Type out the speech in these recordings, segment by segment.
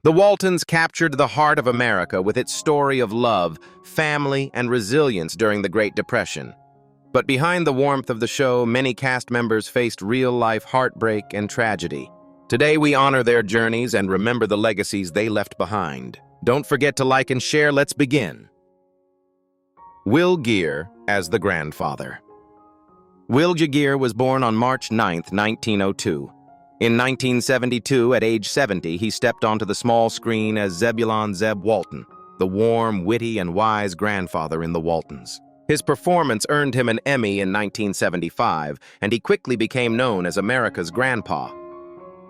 The Waltons captured the heart of America with its story of love, family, and resilience during the Great Depression. But behind the warmth of the show, many cast members faced real-life heartbreak and tragedy. Today, we honor their journeys and remember the legacies they left behind. Don't forget to like and share. Let's begin. Will Geer as the grandfather. Will Geer was born on March 9, 1902. In 1972, at age 70, he stepped onto the small screen as Zebulon Zeb Walton, the warm, witty, and wise grandfather in the Waltons. His performance earned him an Emmy in 1975, and he quickly became known as America's grandpa.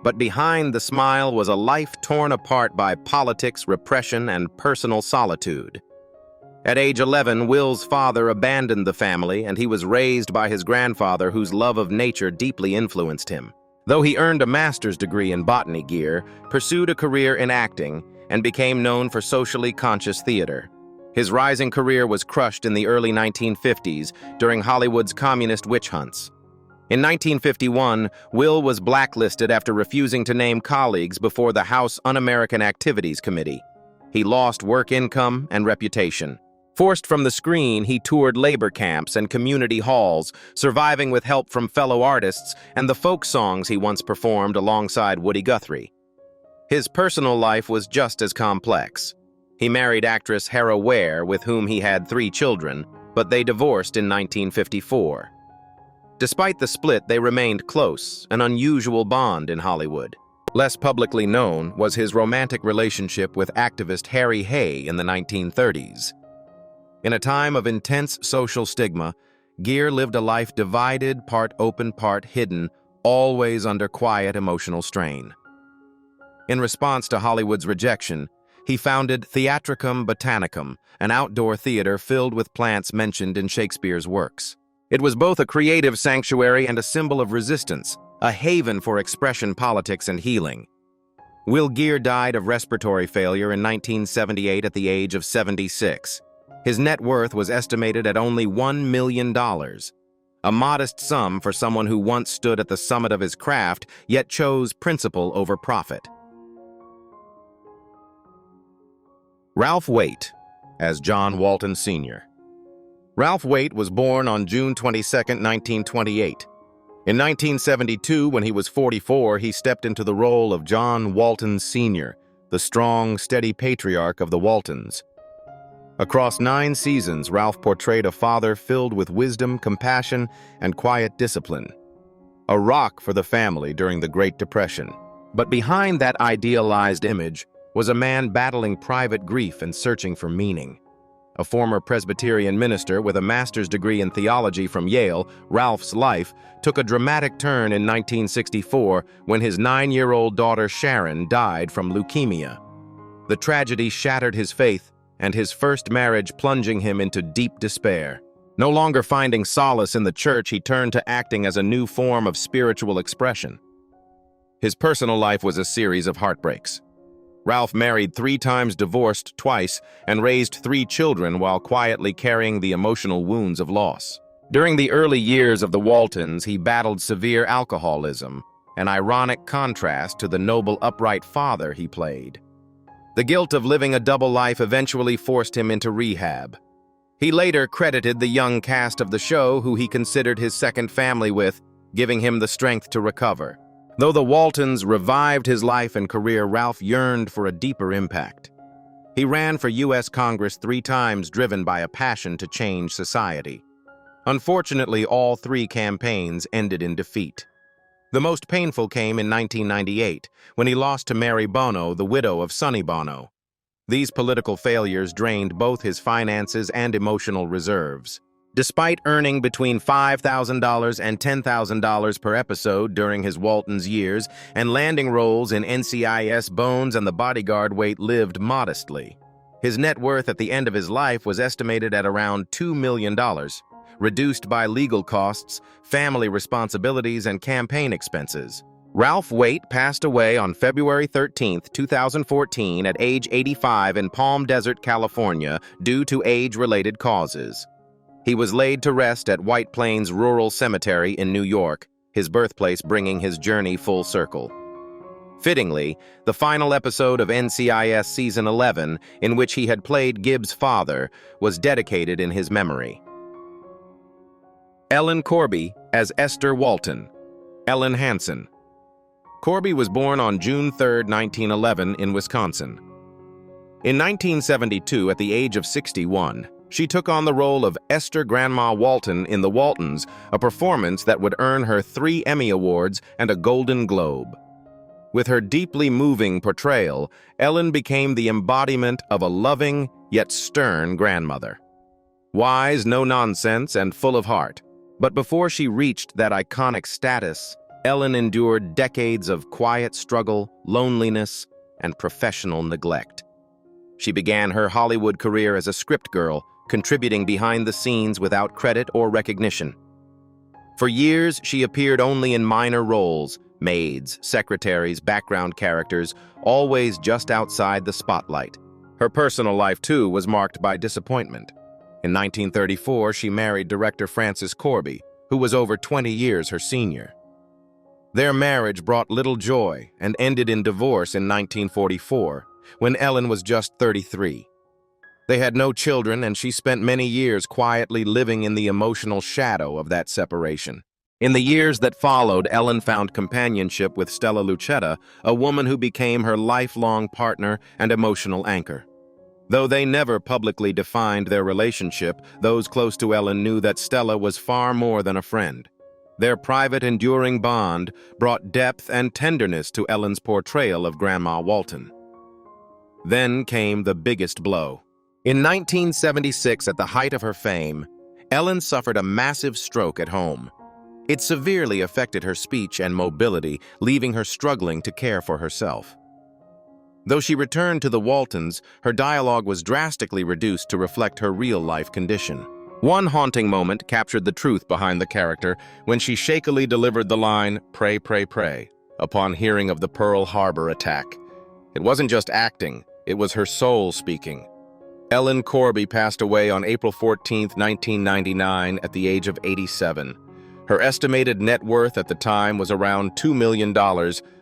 But behind the smile was a life torn apart by politics, repression, and personal solitude. At age 11, Will's father abandoned the family, and he was raised by his grandfather, whose love of nature deeply influenced him. Though he earned a master's degree in botany, Geer pursued a career in acting and became known for socially conscious theater. His rising career was crushed in the early 1950s during Hollywood's communist witch hunts. In 1951, Will was blacklisted after refusing to name colleagues before the House Un-American Activities Committee. He lost work income and reputation. Forced from the screen, he toured labor camps and community halls, surviving with help from fellow artists and the folk songs he once performed alongside Woody Guthrie. His personal life was just as complex. He married actress Peggy Rea, with whom he had 3 children, but they divorced in 1954. Despite the split, they remained close, an unusual bond in Hollywood. Less publicly known was his romantic relationship with activist Harry Hay in the 1930s. In a time of intense social stigma, Geer lived a life divided, part open, part hidden, always under quiet emotional strain. In response to Hollywood's rejection, he founded Theatricum Botanicum, an outdoor theater filled with plants mentioned in Shakespeare's works. It was both a creative sanctuary and a symbol of resistance, a haven for expression, politics, and healing. Will Geer died of respiratory failure in 1978 at the age of 76. His net worth was estimated at only $1 million, a modest sum for someone who once stood at the summit of his craft, yet chose principle over profit. Ralph Waite as John Walton Sr. Ralph Waite was born on June 22, 1928. In 1972, when he was 44, he stepped into the role of John Walton Sr., the strong, steady patriarch of the Waltons. Across 9 seasons, Ralph portrayed a father filled with wisdom, compassion, and quiet discipline. A rock for the family during the Great Depression. But behind that idealized image was a man battling private grief and searching for meaning. A former Presbyterian minister with a master's degree in theology from Yale, Ralph's life took a dramatic turn in 1964 when his 9-year-old daughter Sharon died from leukemia. The tragedy shattered his faith, and his first marriage plunging him into deep despair. No longer finding solace in the church, he turned to acting as a new form of spiritual expression. His personal life was a series of heartbreaks. Ralph married 3 times, divorced twice, and raised 3 children while quietly carrying the emotional wounds of loss. During the early years of the Waltons, he battled severe alcoholism, an ironic contrast to the noble, upright father he played. The guilt of living a double life eventually forced him into rehab. He later credited the young cast of the show, who he considered his second family, with giving him the strength to recover. Though the Waltons revived his life and career, Ralph yearned for a deeper impact. He ran for U.S. Congress 3 times, driven by a passion to change society. Unfortunately, all 3 campaigns ended in defeat. The most painful came in 1998, when he lost to Mary Bono, the widow of Sonny Bono. These political failures drained both his finances and emotional reserves. Despite earning between $5,000 and $10,000 per episode during his Waltons years and landing roles in NCIS Bones and The Bodyguard, Waite lived modestly. His net worth at the end of his life was estimated at around $2 million, reduced by legal costs, family responsibilities, and campaign expenses. Ralph Waite passed away on February 13, 2014 at age 85 in Palm Desert, California, due to age-related causes. He was laid to rest at White Plains Rural Cemetery in New York, his birthplace bringing his journey full circle. Fittingly, the final episode of NCIS Season 11, in which he had played Gibbs' father, was dedicated in his memory. Ellen Colby as Esther Walton. Ellen Hansen. Colby was born on June 3, 1911, in Wisconsin. In 1972, at the age of 61, she took on the role of Esther Grandma Walton in The Waltons, a performance that would earn her 3 Emmy Awards and a Golden Globe. With her deeply moving portrayal, Ellen became the embodiment of a loving yet stern grandmother. Wise, no-nonsense, and full of heart. But before she reached that iconic status, Ellen endured decades of quiet struggle, loneliness, and professional neglect. She began her Hollywood career as a script girl, contributing behind the scenes without credit or recognition. For years, she appeared only in minor roles, maids, secretaries, background characters, always just outside the spotlight. Her personal life, too, was marked by disappointment. In 1934, she married director Francis Colby, who was over 20 years her senior. Their marriage brought little joy and ended in divorce in 1944, when Ellen was just 33. They had no children, and she spent many years quietly living in the emotional shadow of that separation. In the years that followed, Ellen found companionship with Stella Lucetta, a woman who became her lifelong partner and emotional anchor. Though they never publicly defined their relationship, those close to Ellen knew that Stella was far more than a friend. Their private, enduring bond brought depth and tenderness to Ellen's portrayal of Grandma Walton. Then came the biggest blow. In 1976, at the height of her fame, Ellen suffered a massive stroke at home. It severely affected her speech and mobility, leaving her struggling to care for herself. Though she returned to the Waltons, her dialogue was drastically reduced to reflect her real-life condition. One haunting moment captured the truth behind the character when she shakily delivered the line, "Pray, pray, pray," upon hearing of the Pearl Harbor attack. It wasn't just acting, it was her soul speaking. Ellen Colby passed away on April 14, 1999, at the age of 87. Her estimated net worth at the time was around $2 million,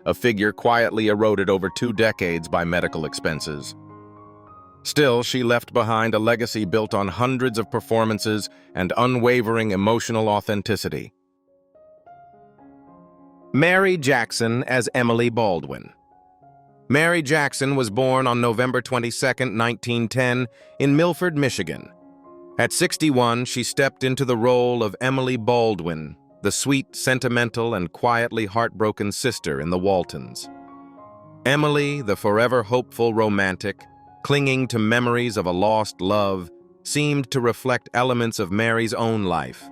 a figure quietly eroded over 2 decades by medical expenses. Still, she left behind a legacy built on hundreds of performances and unwavering emotional authenticity. Mary Jackson as Emily Baldwin. Mary Jackson was born on November 22, 1910, in Milford, Michigan. At 61, she stepped into the role of Emily Baldwin, the sweet, sentimental, and quietly heartbroken sister in the Waltons. Emily, the forever hopeful romantic, clinging to memories of a lost love, seemed to reflect elements of Mary's own life.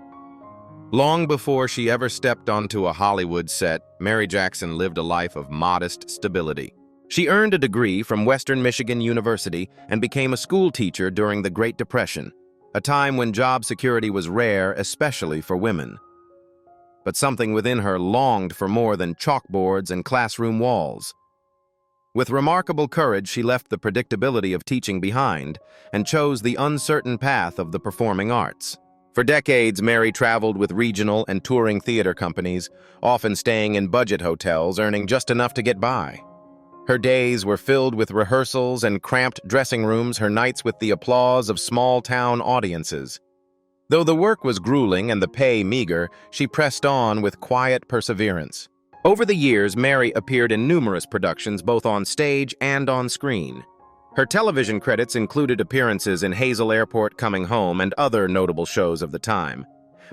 Long before she ever stepped onto a Hollywood set, Mary Jackson lived a life of modest stability. She earned a degree from Western Michigan University and became a school teacher during the Great Depression, a time when job security was rare, especially for women. But something within her longed for more than chalkboards and classroom walls. With remarkable courage, she left the predictability of teaching behind and chose the uncertain path of the performing arts. For decades, Mary traveled with regional and touring theater companies, often staying in budget hotels, earning just enough to get by. Her days were filled with rehearsals and cramped dressing rooms, her nights with the applause of small-town audiences. Though the work was grueling and the pay meager, she pressed on with quiet perseverance. Over the years, Mary appeared in numerous productions, both on stage and on screen. Her television credits included appearances in Hazel Airport, Coming Home, and other notable shows of the time.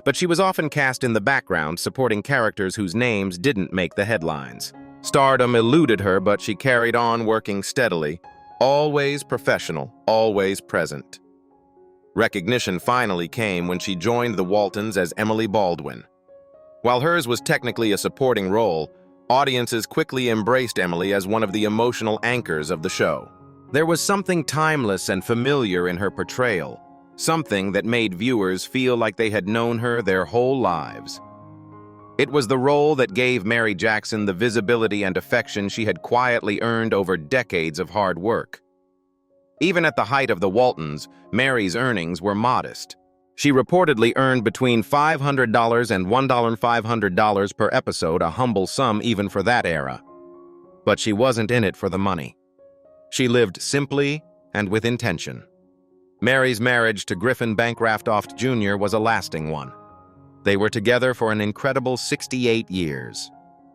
But she was often cast in the background, supporting characters whose names didn't make the headlines. Stardom eluded her, but she carried on working steadily, always professional, always present. Recognition finally came when she joined the Waltons as Emily Baldwin. While hers was technically a supporting role, audiences quickly embraced Emily as one of the emotional anchors of the show. There was something timeless and familiar in her portrayal, something that made viewers feel like they had known her their whole lives. It was the role that gave Mary Jackson the visibility and affection she had quietly earned over decades of hard work. Even at the height of the Waltons, Mary's earnings were modest. She reportedly earned between $500 and $1,500 per episode, a humble sum even for that era. But she wasn't in it for the money. She lived simply and with intention. Mary's marriage to Griffin Bancroft Jr. was a lasting one. They were together for an incredible 68 years.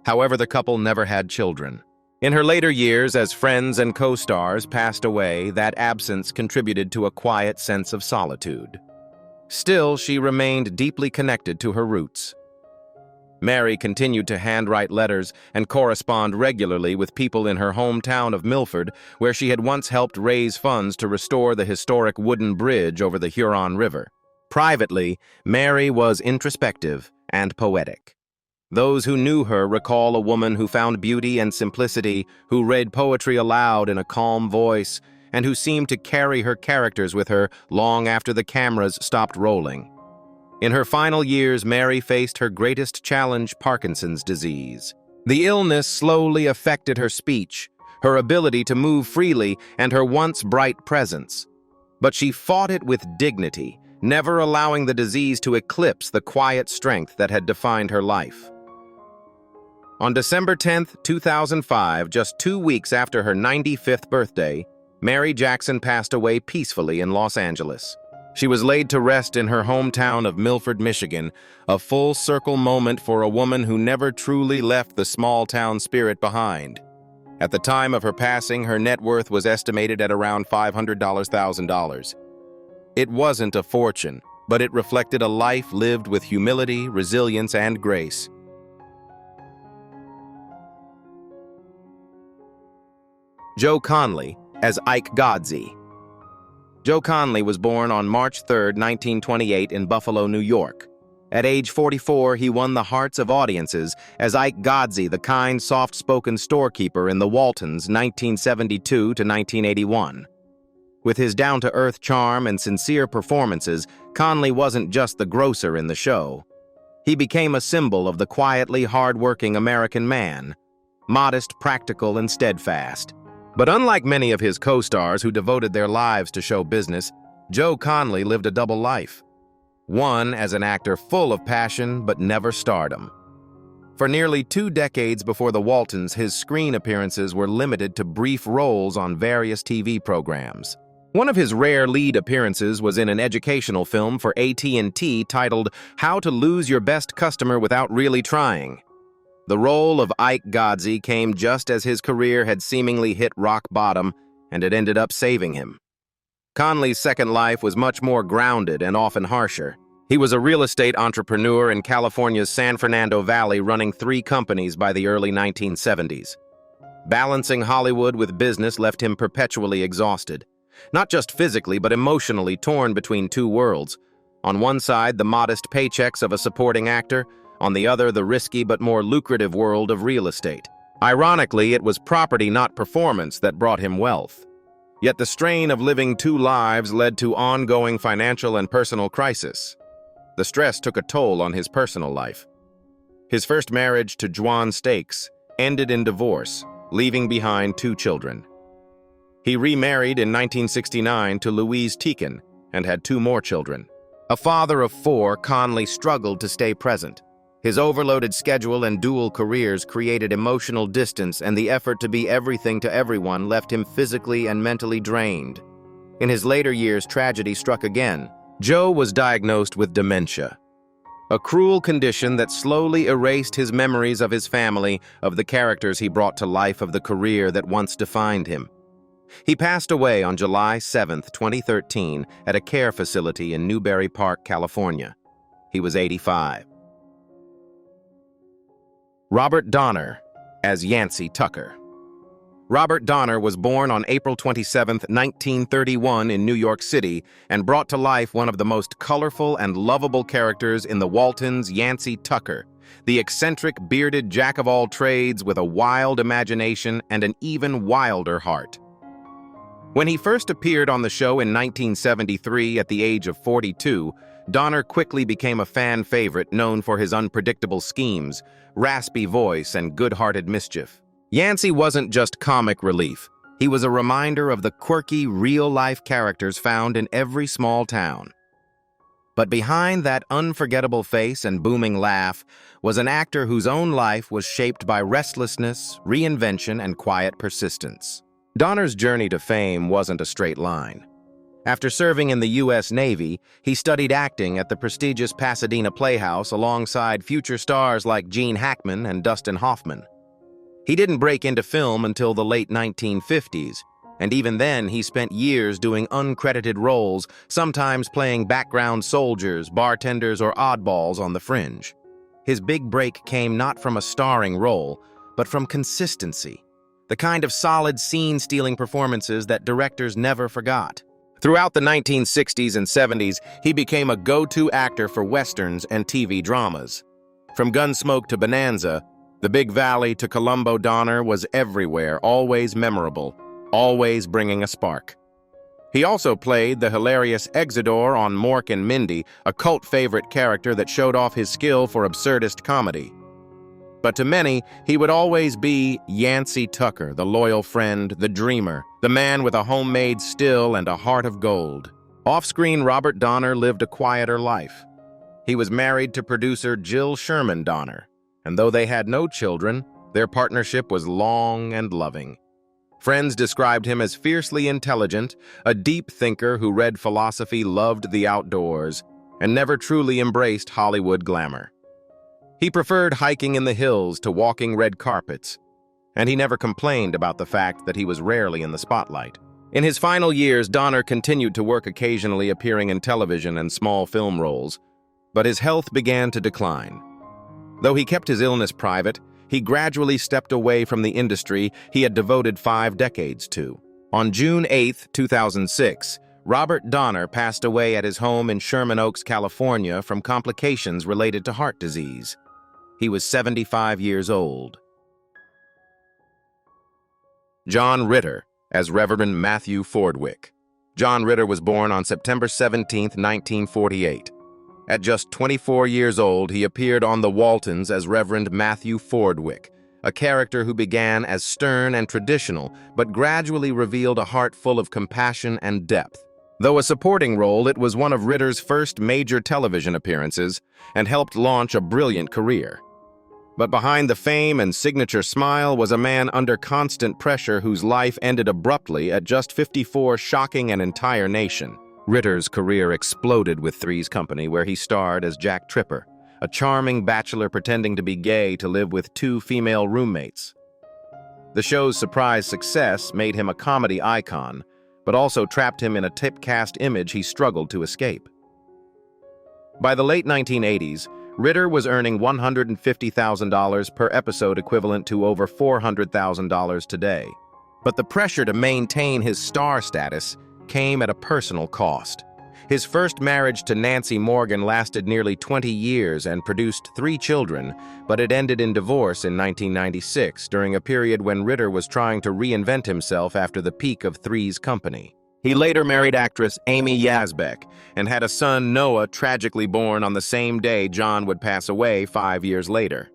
However, the couple never had children. In her later years, as friends and co-stars passed away, that absence contributed to a quiet sense of solitude. Still, she remained deeply connected to her roots. Mary continued to handwrite letters and correspond regularly with people in her hometown of Milford, where she had once helped raise funds to restore the historic wooden bridge over the Huron River. Privately, Mary was introspective and poetic. Those who knew her recall a woman who found beauty and simplicity, who read poetry aloud in a calm voice, and who seemed to carry her characters with her long after the cameras stopped rolling. In her final years, Mary faced her greatest challenge, Parkinson's disease. The illness slowly affected her speech, her ability to move freely, and her once bright presence. But she fought it with dignity, never allowing the disease to eclipse the quiet strength that had defined her life. On December 10, 2005, just 2 weeks after her 95th birthday, Mary Jackson passed away peacefully in Los Angeles. She was laid to rest in her hometown of Milford, Michigan, a full-circle moment for a woman who never truly left the small-town spirit behind. At the time of her passing, her net worth was estimated at around $500,000. It wasn't a fortune, but it reflected a life lived with humility, resilience, and grace. Joe Connley as Ike Godsey. Joe Connley was born on March 3, 1928 in Buffalo, New York. At age 44, he won the hearts of audiences as Ike Godsey, the kind, soft-spoken storekeeper in the Waltons, 1972 to 1981. With his down-to-earth charm and sincere performances, Connley wasn't just the grocer in the show. He became a symbol of the quietly hard-working American man, modest, practical, and steadfast. But unlike many of his co-stars who devoted their lives to show business, Joe Connley lived a double life. One as an actor full of passion but never stardom. For nearly 2 decades before the Waltons, his screen appearances were limited to brief roles on various TV programs. One of his rare lead appearances was in an educational film for AT&T titled How to Lose Your Best Customer Without Really Trying. The role of Ike Godsey came just as his career had seemingly hit rock bottom, and it ended up saving him. Connley's second life was much more grounded and often harsher. He was a real estate entrepreneur in California's San Fernando Valley, running 3 companies by the early 1970s. Balancing Hollywood with business left him perpetually exhausted. Not just physically, but emotionally torn between 2 worlds. On one side, the modest paychecks of a supporting actor, on the other, the risky but more lucrative world of real estate. Ironically, it was property, not performance, that brought him wealth. Yet the strain of living 2 lives led to ongoing financial and personal crisis. The stress took a toll on his personal life. His first marriage to Juan Stakes ended in divorce, leaving behind 2 children. He remarried in 1969 to Louise Teakin and had 2 more children. A father of 4, Connley struggled to stay present. His overloaded schedule and dual careers created emotional distance, and the effort to be everything to everyone left him physically and mentally drained. In his later years, tragedy struck again. Joe was diagnosed with dementia, a cruel condition that slowly erased his memories of his family, of the characters he brought to life, of the career that once defined him. He passed away on July 7, 2013, at a care facility in Newberry Park, California. He was 85. Robert Donner as Yancey Tucker. Robert Donner was born on April 27, 1931 in New York City and brought to life one of the most colorful and lovable characters in the Waltons, Yancey Tucker, the eccentric, bearded jack-of-all-trades with a wild imagination and an even wilder heart. When he first appeared on the show in 1973 at the age of 42, Donner quickly became a fan favorite known for his unpredictable schemes, raspy voice, and good-hearted mischief. Yancey wasn't just comic relief. He was a reminder of the quirky, real-life characters found in every small town. But behind that unforgettable face and booming laugh was an actor whose own life was shaped by restlessness, reinvention, and quiet persistence. Donner's journey to fame wasn't a straight line. After serving in the U.S. Navy, he studied acting at the prestigious Pasadena Playhouse alongside future stars like Gene Hackman and Dustin Hoffman. He didn't break into film until the late 1950s, and even then he spent years doing uncredited roles, sometimes playing background soldiers, bartenders, or oddballs on the fringe. His big break came not from a starring role, but from consistency, the kind of solid scene-stealing performances that directors never forgot. Throughout the 1960s and 70s, he became a go-to actor for westerns and TV dramas. From Gunsmoke to Bonanza, The Big Valley to Columbo, Donner was everywhere, always memorable, always bringing a spark. He also played the hilarious Exidor on Mork and Mindy, a cult favorite character that showed off his skill for absurdist comedy. But to many, he would always be Yancey Tucker, the loyal friend, the dreamer, the man with a homemade still and a heart of gold. Off-screen, Robert Donner lived a quieter life. He was married to producer Jill Sherman Donner, and though they had no children, their partnership was long and loving. Friends described him as fiercely intelligent, a deep thinker who read philosophy, loved the outdoors, and never truly embraced Hollywood glamour. He preferred hiking in the hills to walking red carpets, and he never complained about the fact that he was rarely in the spotlight. In his final years, Donner continued to work, occasionally appearing in television and small film roles, but his health began to decline. Though he kept his illness private, he gradually stepped away from the industry he had devoted 5 decades to. On June 8, 2006, Robert Donner passed away at his home in Sherman Oaks, California, from complications related to heart disease. He was 75 years old. John Ritter as Reverend Matthew Fordwick. John Ritter was born on September 17, 1948. At just 24 years old, he appeared on The Waltons as Reverend Matthew Fordwick, a character who began as stern and traditional, but gradually revealed a heart full of compassion and depth. Though a supporting role, it was one of Ritter's first major television appearances and helped launch a brilliant career. But behind the fame and signature smile was a man under constant pressure whose life ended abruptly at just 54, shocking an entire nation. Ritter's career exploded with Three's Company, where he starred as Jack Tripper, a charming bachelor pretending to be gay to live with 2 female roommates. The show's surprise success made him a comedy icon, but also trapped him in a typecast image he struggled to escape. By the late 1980s, Ritter was earning $150,000 per episode, equivalent to over $400,000 today. But the pressure to maintain his star status came at a personal cost. His first marriage to Nancy Morgan lasted nearly 20 years and produced 3 children, but it ended in divorce in 1996, during a period when Ritter was trying to reinvent himself after the peak of Three's Company. He later married actress Amy Yazbek and had a son, Noah, tragically born on the same day John would pass away 5 years later.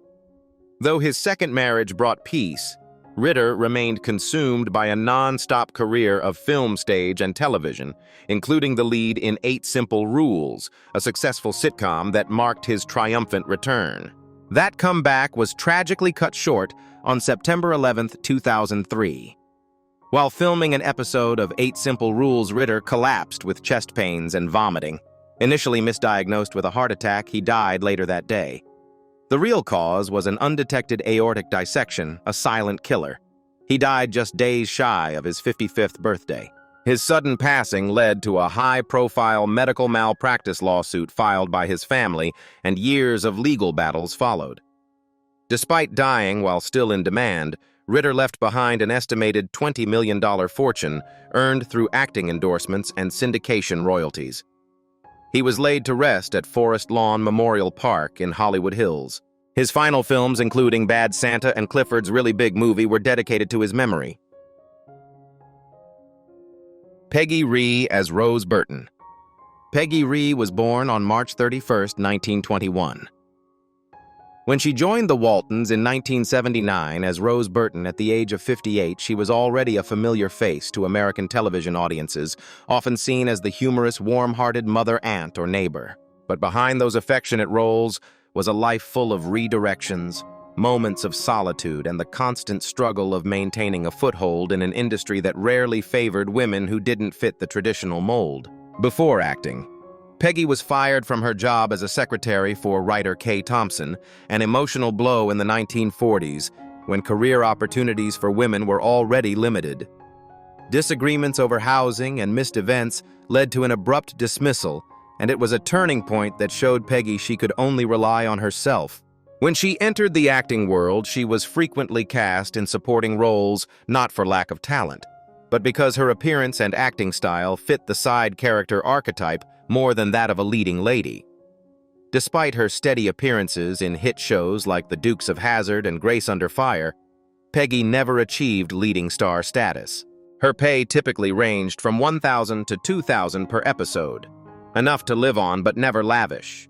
Though his second marriage brought peace, Ritter remained consumed by a non-stop career of film, stage, and television, including the lead in 8 Simple Rules, a successful sitcom that marked his triumphant return. That comeback was tragically cut short on September 11, 2003. While filming an episode of 8 Simple Rules, Ritter collapsed with chest pains and vomiting. Initially misdiagnosed with a heart attack, he died later that day. The real cause was an undetected aortic dissection, a silent killer. He died just days shy of his 55th birthday. His sudden passing led to a high-profile medical malpractice lawsuit filed by his family, and years of legal battles followed. Despite dying while still in demand, Ritter left behind an estimated $20 million fortune earned through acting endorsements and syndication royalties. He was laid to rest at Forest Lawn Memorial Park in Hollywood Hills. His final films, including Bad Santa and Clifford's Really Big Movie, were dedicated to his memory. Peggy Rea as Rose Burton. Peggy Rea was born on March 31, 1921. When she joined the Waltons in 1979 as Rose Burton at the age of 58, she was already a familiar face to American television audiences, often seen as the humorous, warm-hearted mother, aunt, or neighbor. But behind those affectionate roles was a life full of redirections, moments of solitude, and the constant struggle of maintaining a foothold in an industry that rarely favored women who didn't fit the traditional mold. Before acting, Peggy was fired from her job as a secretary for writer K. Thompson, an emotional blow in the 1940s when career opportunities for women were already limited. Disagreements over housing and missed events led to an abrupt dismissal, and it was a turning point that showed Peggy she could only rely on herself. When she entered the acting world, she was frequently cast in supporting roles not for lack of talent, but because her appearance and acting style fit the side character archetype more than that of a leading lady. Despite her steady appearances in hit shows like The Dukes of Hazzard and Grace Under Fire, Peggy never achieved leading star status. Her pay typically ranged from $1,000 to $2,000 per episode, enough to live on but never lavish.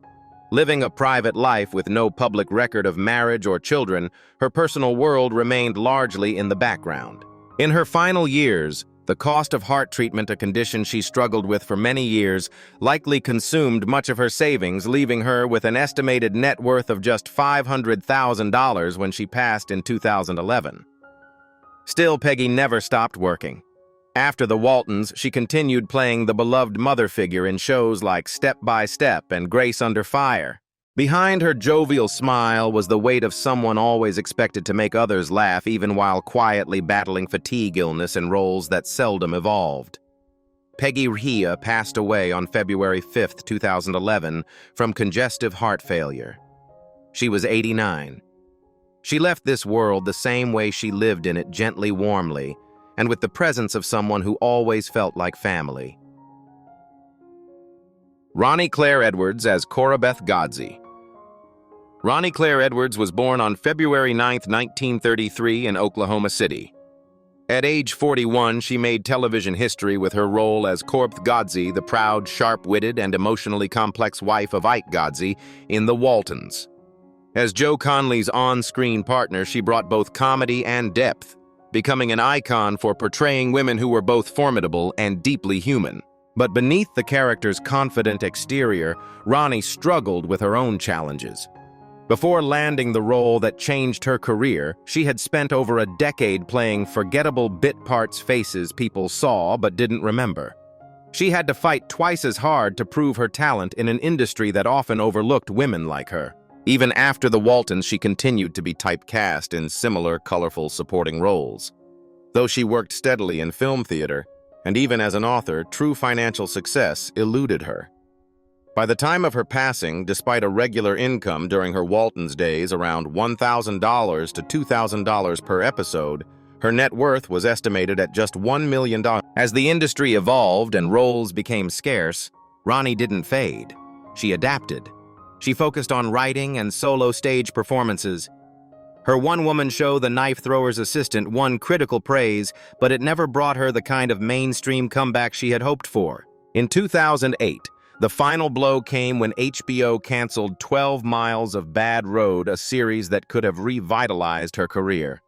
Living a private life with no public record of marriage or children, her personal world remained largely in the background. In her final years, the cost of heart treatment, a condition she struggled with for many years, likely consumed much of her savings, leaving her with an estimated net worth of just $500,000 when she passed in 2011. Still, Peggy never stopped working. After the Waltons, she continued playing the beloved mother figure in shows like Step by Step and Grace Under Fire. Behind her jovial smile was the weight of someone always expected to make others laugh, even while quietly battling fatigue illness in roles that seldom evolved. Peggy Rea passed away on February 5, 2011, from congestive heart failure. She was 89. She left this world the same way she lived in it, gently, warmly, and with the presence of someone who always felt like family. Ronnie Clare Edwards as Corabeth Godsey. Ronnie Clare Edwards was born on February 9, 1933 in Oklahoma City. At age 41, she made television history with her role as Corabeth Godsey, the proud, sharp-witted, and emotionally complex wife of Ike Godsey in The Waltons. As Joe Connley's on-screen partner, she brought both comedy and depth, becoming an icon for portraying women who were both formidable and deeply human. But beneath the character's confident exterior, Ronnie struggled with her own challenges. Before landing the role that changed her career, she had spent over a decade playing forgettable bit parts faces people saw but didn't remember. She had to fight twice as hard to prove her talent in an industry that often overlooked women like her. Even after the Waltons, she continued to be typecast in similar, colorful supporting roles. Though she worked steadily in film theater, and even as an author, true financial success eluded her. By the time of her passing, despite a regular income during her Waltons days around $1,000 to $2,000 per episode, her net worth was estimated at just $1 million. As the industry evolved and roles became scarce, Ronnie didn't fade. She adapted. She focused on writing and solo stage performances. Her one-woman show, The Knife Thrower's Assistant, won critical praise, but it never brought her the kind of mainstream comeback she had hoped for. In 2008, the final blow came when HBO canceled 12 Miles of Bad Road, a series that could have revitalized her career.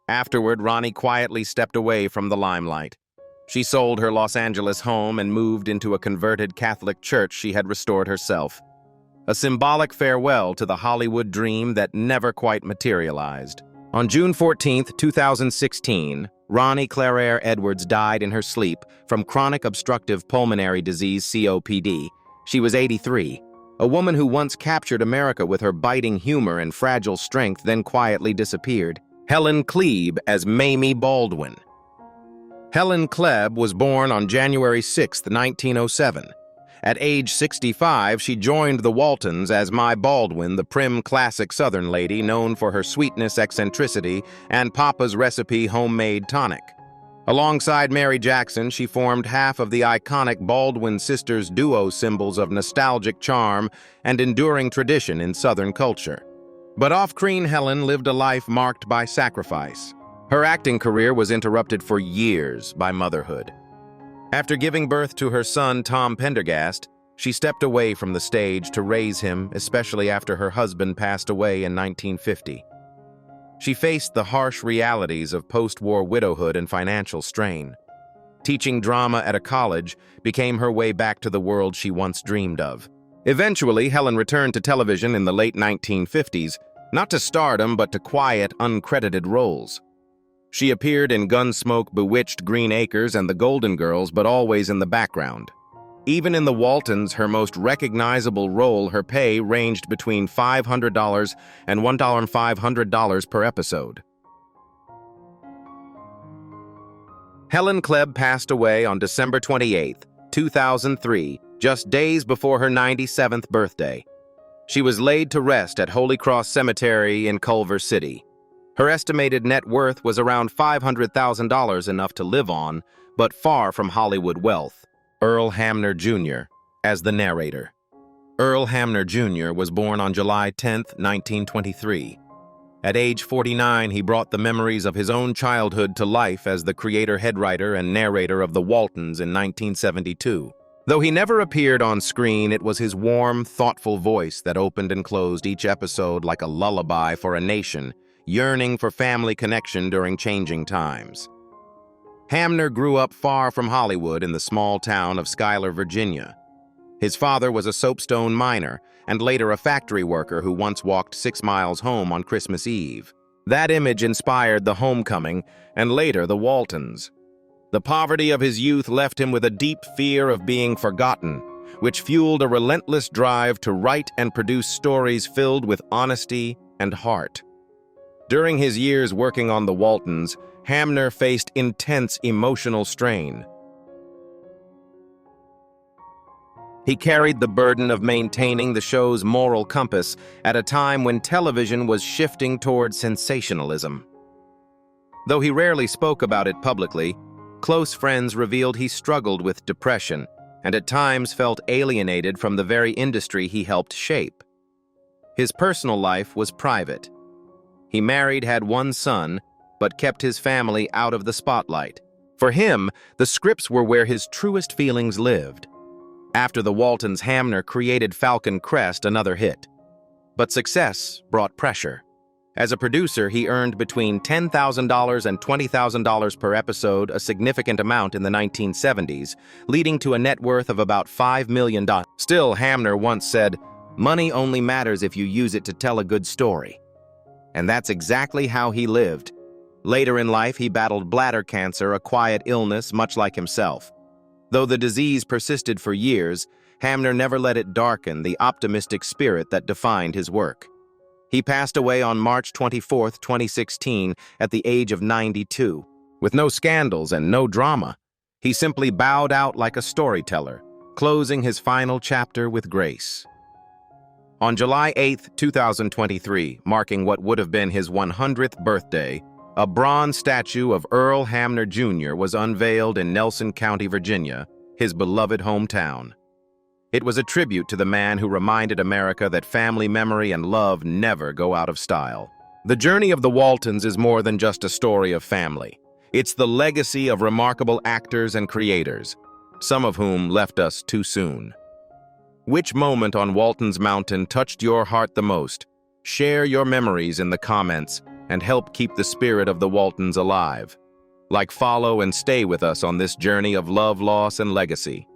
Afterward, Ronnie quietly stepped away from the limelight. She sold her Los Angeles home and moved into a converted Catholic church she had restored herself. A symbolic farewell to the Hollywood dream that never quite materialized. On June 14, 2016, Ronnie Clare Edwards died in her sleep from chronic obstructive pulmonary disease, COPD. She was 83, a woman who once captured America with her biting humor and fragile strength, then quietly disappeared. Helen Klebe as Mamie Baldwin. Helen Klebe was born on January 6, 1907. At age 65, she joined the Waltons as My Baldwin, the prim, classic Southern lady known for her sweetness, eccentricity, and Papa's Recipe homemade tonic. Alongside Mary Jackson, she formed half of the iconic Baldwin sisters duo, symbols of nostalgic charm and enduring tradition in Southern culture. But off-screen, Helen lived a life marked by sacrifice. Her acting career was interrupted for years by motherhood. After giving birth to her son, Tom Pendergast, she stepped away from the stage to raise him, especially after her husband passed away in 1950. She faced the harsh realities of post-war widowhood and financial strain. Teaching drama at a college became her way back to the world she once dreamed of. Eventually, Helen returned to television in the late 1950s, not to stardom but to quiet, uncredited roles. She appeared in Gunsmoke, Bewitched, Green Acres, and The Golden Girls, but always in the background. Even in The Waltons, her most recognizable role, her pay ranged between $500 and $1,500 per episode. Helen Klebb passed away on December 28, 2003, just days before her 97th birthday. She was laid to rest at Holy Cross Cemetery in Culver City. Her estimated net worth was around $500,000, enough to live on, but far from Hollywood wealth. Earl Hamner Jr. as the narrator. Earl Hamner Jr. was born on July 10, 1923. At age 49, he brought the memories of his own childhood to life as the creator, head writer, and narrator of The Waltons in 1972. Though he never appeared on screen, it was his warm, thoughtful voice that opened and closed each episode like a lullaby for a nation, yearning for family connection during changing times. Hamner grew up far from Hollywood in the small town of Schuyler, Virginia. His father was a soapstone miner and later a factory worker who once walked 6 miles home on Christmas Eve. That image inspired The Homecoming and later The Waltons. The poverty of his youth left him with a deep fear of being forgotten, which fueled a relentless drive to write and produce stories filled with honesty and heart. During his years working on The Waltons, Hamner faced intense emotional strain. He carried the burden of maintaining the show's moral compass at a time when television was shifting toward sensationalism. Though he rarely spoke about it publicly, close friends revealed he struggled with depression and at times felt alienated from the very industry he helped shape. His personal life was private. He married, had one son, but kept his family out of the spotlight. For him, the scripts were where his truest feelings lived. After The Waltons, Hamner created Falcon Crest, another hit. But success brought pressure. As a producer, he earned between $10,000 and $20,000 per episode, a significant amount in the 1970s, leading to a net worth of about $5 million. Still, Hamner once said, "Money only matters if you use it to tell a good story." And that's exactly how he lived. Later in life, he battled bladder cancer, a quiet illness much like himself. Though the disease persisted for years, Hamner never let it darken the optimistic spirit that defined his work. He passed away on March 24, 2016, at the age of 92. With no scandals and no drama, he simply bowed out like a storyteller, closing his final chapter with grace. On July 8, 2023, marking what would have been his 100th birthday, a bronze statue of Earl Hamner Jr. was unveiled in Nelson County, Virginia, his beloved hometown. It was a tribute to the man who reminded America that family memory and love never go out of style. The journey of the Waltons is more than just a story of family. It's the legacy of remarkable actors and creators, some of whom left us too soon. Which moment on Walton's Mountain touched your heart the most? Share your memories in the comments and help keep the spirit of the Waltons alive. Like, follow, and stay with us on this journey of love, loss, and legacy.